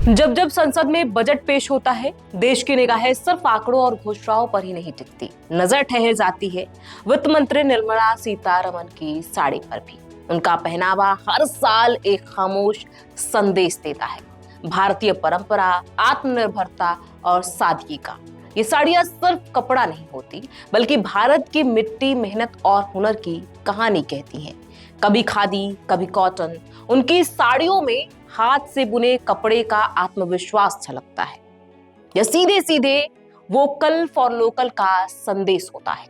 जब जब संसद में बजट पेश होता है, देश की निगाहें सिर्फ आंकड़ों और घोषणाओं पर ही नहीं टिकती, नजर ठहर जाती है वित्त मंत्री निर्मला सीतारमण की साड़ी पर भी। उनका पहनावा हर साल एक खामोश संदेश देता है, भारतीय परंपरा, आत्मनिर्भरता और सादगी का। ये साड़ियां सिर्फ कपड़ा नहीं होती, बल्कि भारत की मिट्टी, मेहनत और हुनर की कहानी कहती हैं। कभी खादी, कभी कॉटन, उनकी साड़ियों में हाथ से बुने कपड़े का आत्मविश्वास झलकता है। या सीधे सीधे वोकल फॉर लोकल का संदेश होता है।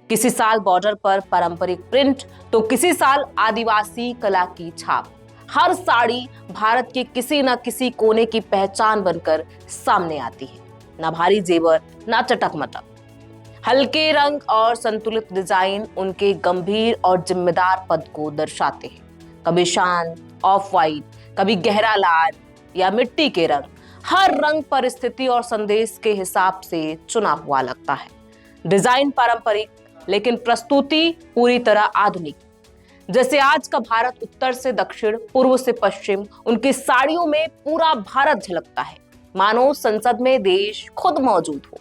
किसी साल बॉर्डर पर पारंपरिक प्रिंट, तो किसी साल आदिवासी कला की छाप। हर साड़ी भारत के किसी न किसी कोने की पहचान बनकर सामने आती है। ना भारी जेवर, ना चटक मटक, हल्के रंग और संतुलित डिजाइन उनके गंभीर और जिम्मेदार पद को दर्शाते हैं। कभी शांत ऑफ वाइट, कभी गहरा लाल या मिट्टी के रंग। हर रंग परिस्थिति और संदेश के हिसाब से चुना हुआ लगता है। डिजाइन पारंपरिक, लेकिन प्रस्तुति पूरी तरह आधुनिक। जैसे आज का भारत उत्तर से दक्षिण, पूर्व से पश्चिम, उनकी साड़ियों में पूरा भारत झलकता है, मानो संसद में देश खुद मौजूद हो।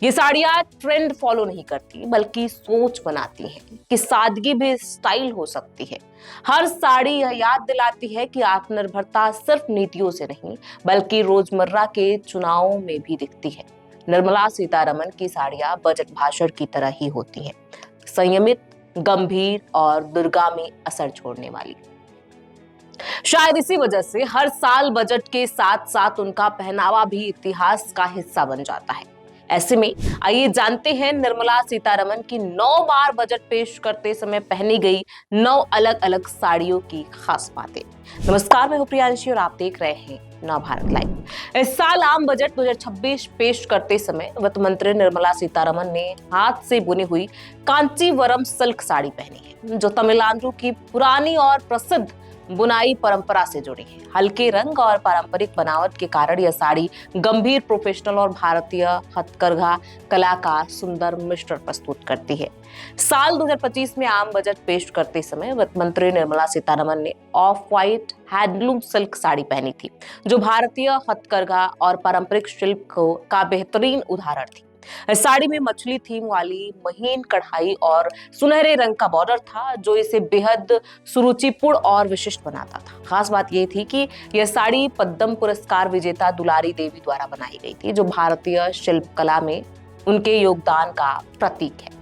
ये साड़ियां ट्रेंड फॉलो नहीं करती, बल्कि सोच बनाती हैं कि सादगी भी स्टाइल हो सकती है। हर साड़ी यह याद दिलाती है कि आत्मनिर्भरता सिर्फ नीतियों से नहीं, बल्कि रोजमर्रा के चुनावों में भी दिखती है। निर्मला सीतारमण की साड़ियां बजट भाषण की तरह ही होती हैं, संयमित, गंभीर और दूरगामी असर छोड़ने वाली। शायद इसी वजह से हर साल बजट के साथ साथ उनका पहनावा भी इतिहास का हिस्सा बन जाता है। ऐसे में आइए जानते हैं निर्मला सीतारमण की 9 बार बजट पेश करते समय पहनी गई 9 अलग अलग साड़ियों की खास बातें। नमस्कार, मैं हूं प्रियांशी और आप देख रहे हैं नवभारत लाइव। इस साल आम बजट 2026 पेश करते समय वित्त मंत्री निर्मला सीतारमण ने हाथ से बुनी हुई कांचीवरम सिल्क साड़ी पहनी है, जो तमिलनाडु की पुरानी और प्रसिद्ध बुनाई परंपरा से जुड़ी है। हल्के रंग और पारंपरिक बनावट के कारण यह साड़ी गंभीर, प्रोफेशनल और भारतीय हथकरघा कला का सुंदर मिश्रण प्रस्तुत करती है। साल 2025 में आम बजट पेश करते समय वित्त मंत्री निर्मला सीतारमण ने of white handloom silk sari पहनी थी, जो भारतीय हथकरघा और पारंपरिक शिल्प का बेहतरीन उदाहरण थी। इस साड़ी में मछली थीम वाली महीन कढ़ाई और सुनहरे रंग का बॉर्डर था, जो इसे बेहद सुरुचिपूर्ण और विशिष्ट बनाता था। खास बात यह थी कि यह साड़ी पद्म पुरस्कार विजेता दुलारी देवी द्वारा बनाई गई थी, जो भारतीय शिल्प कला में उनके योगदान का प्रतीक है।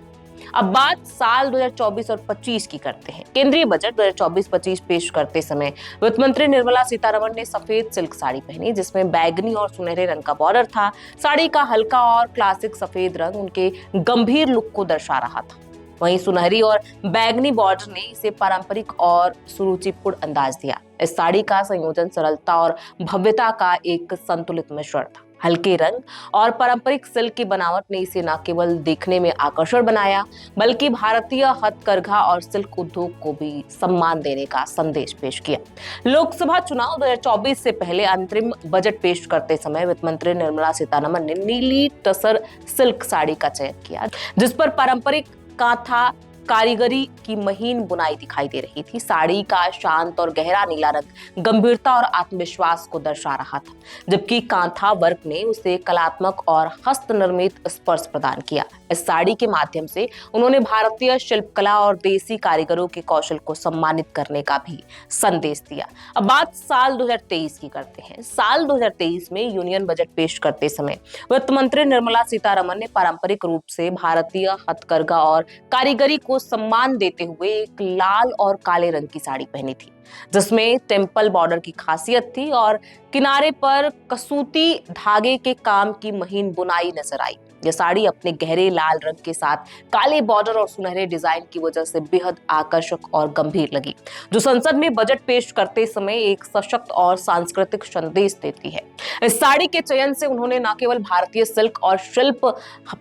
अब बात साल 2024 और 25 की करते हैं। केंद्रीय बजट 2024-25 पेश करते समय वित्त मंत्री निर्मला सीतारमण ने सफेद सिल्क साड़ी पहनी, जिसमें बैगनी और सुनहरे रंग का बॉर्डर था। साड़ी का हल्का और क्लासिक सफेद रंग उनके गंभीर लुक को दर्शा रहा था। वहीं सुनहरी और बैगनी बॉर्डर ने इसे पारंपरिक और सुरुचिपूर्ण अंदाज दिया। इस साड़ी का संयोजन सरलता और भव्यता का एक संतुलित मिश्रण था। हल्के रंग और पारंपरिक सिल्क की बनावट ने इसे न केवल देखने में आकर्षण बनाया, बल्कि भारतीय हथकरघा और सिल्क उद्योग को भी सम्मान देने का संदेश पेश किया। लोकसभा चुनाव 2024 से पहले अंतरिम बजट पेश करते समय वित्त मंत्री निर्मला सीतारमण ने नीली टसर सिल्क साड़ी का चयन किया, जिस पर पारंपरिक कांथा कारीगरी की महीन बुनाई दिखाई दे रही थी। साड़ी का शांत और गहरा नीला रंग गंभीरता और आत्मविश्वास को दर्शा रहा था, जबकि कांथा वर्क ने उसे कलात्मक और हस्तनिर्मित स्पर्श प्रदान किया। इस साड़ी के माध्यम से उन्होंने भारतीय शिल्पकला और देसी कारीगरों के कौशल को सम्मानित करने का भी संदेश दिया। अब बात साल 2023 की करते हैं। साल 2023 में यूनियन बजट पेश करते समय वित्त मंत्री निर्मला सीतारमण ने पारंपरिक रूप से भारतीय हथकरघा और कारीगरी को सम्मान देते हुए एक लाल और काले रंग की साड़ी पहनी थी, जिसमें टेम्पल बॉर्डर की खासियत थी और किनारे पर कसूती धागे के काम की महीन बुनाई नजर आई। यह साड़ी अपने गहरे लाल रंग के साथ काले बॉर्डर और सुनहरे डिजाइन की वजह से बेहद आकर्षक और गंभीर लगी, जो संसद में बजट पेश करते समय एक सशक्त और सांस्कृतिक संदेश देती है। इस साड़ी के चयन से उन्होंने न केवल भारतीय सिल्क और शिल्प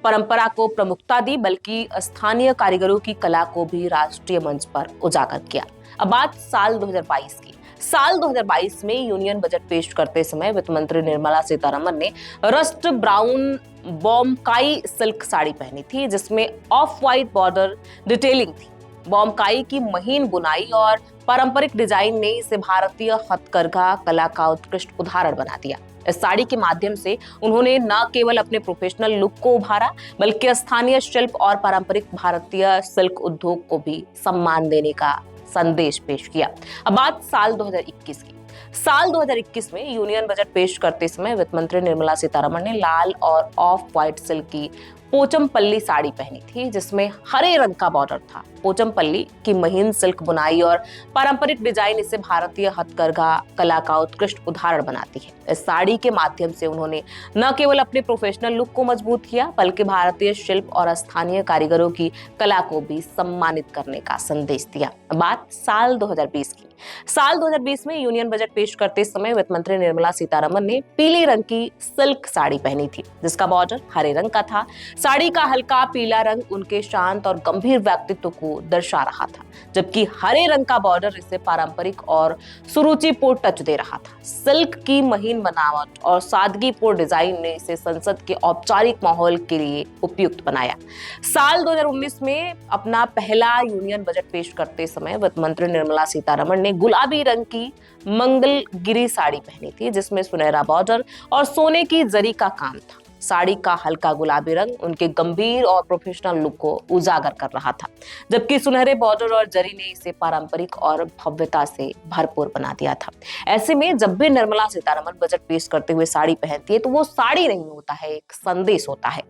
परंपरा को प्रमुखता दी, बल्कि स्थानीय कारीगरों की कला को भी राष्ट्रीय मंच पर उजागर किया। अब बात साल 2022 की। साल 2022 में यूनियन बजट पेश करते समय वित्त मंत्री निर्मला सीतारमण ने rust brown Bomkai silk sari पहनी थी, जिसमें ऑफ व्हाइट बॉर्डर डिटेलिंग थी। बोमकाई की महीन बुनाई और पारंपरिक डिजाइन ने इसे भारतीय हथकरघा कला का उत्कृष्ट उदाहरण बना दिया। इस साड़ी के माध्यम से उन्होंने न केवल अपने प्रोफेशनल लुक को उभारा, बल्कि स्थानीय शिल्प और पारंपरिक भारतीय सिल्क उद्योग को भी सम्मान देने का संदेश पेश किया। अब बात साल 2021 की। साल 2021 में यूनियन बजट पेश करते समय वित्त मंत्री निर्मला सीतारमण ने लाल और ऑफ व्हाइट सिल्क की पोचमपल्ली साड़ी पहनी थी, जिसमें हरे रंग का बॉर्डर था। पोचमपल्ली की महीन सिल्क बुनाई और पारंपरिक डिजाइन इसे भारतीय हथकरघा कला का उत्कृष्ट उदाहरण बनाती है। इस साड़ी के माध्यम से उन्होंने न केवल अपने प्रोफेशनल लुक को मजबूत किया, बल्कि भारतीय शिल्प और स्थानीय कारीगरों की कला को भी सम्मानित करने का संदेश दिया। बात साल 2020 की। साल 2020 में यूनियन बजट पेश करते समय वित्त मंत्री निर्मला सीतारमण ने पीले रंग की सिल्क साड़ी पहनी थी, जिसका बॉर्डर हरे रंग का था। साड़ी का हल्का पीला रंग उनके शांत और गंभीर व्यक्तित्व को दर्शा रहा था, जबकि हरे रंग का बॉर्डर इसे पारंपरिक और सुरुचिपूर्ण टच दे रहा था। सिल्क की महीन बनावट और सादगीपूर्ण डिजाइन ने इसे संसद के औपचारिक माहौल के लिए उपयुक्त बनाया। साल 2019 में अपना पहला यूनियन बजट पेश करते समय वित्त मंत्री निर्मला सीतारमण ने गुलाबी रंग की मंगलगिरी साड़ी पहनी थी, जिसमें सुनहरा बॉर्डर और सोने की जरी का काम था। साड़ी का हल्का गुलाबी रंग उनके गंभीर और प्रोफेशनल लुक को उजागर कर रहा था, जबकि सुनहरे बॉर्डर और जरी ने इसे पारंपरिक और भव्यता से भरपूर बना दिया था। ऐसे में जब भी निर्मला सीतारमण बजट पेश करते हुए साड़ी पहनती है, तो वो साड़ी नहीं होता है, एक संदेश होता है।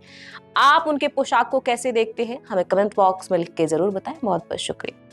आप उनके पोशाक को कैसे देखते हैं, हमें कमेंट बॉक्स में लिख के जरूर बताएं। बहुत बहुत शुक्रिया।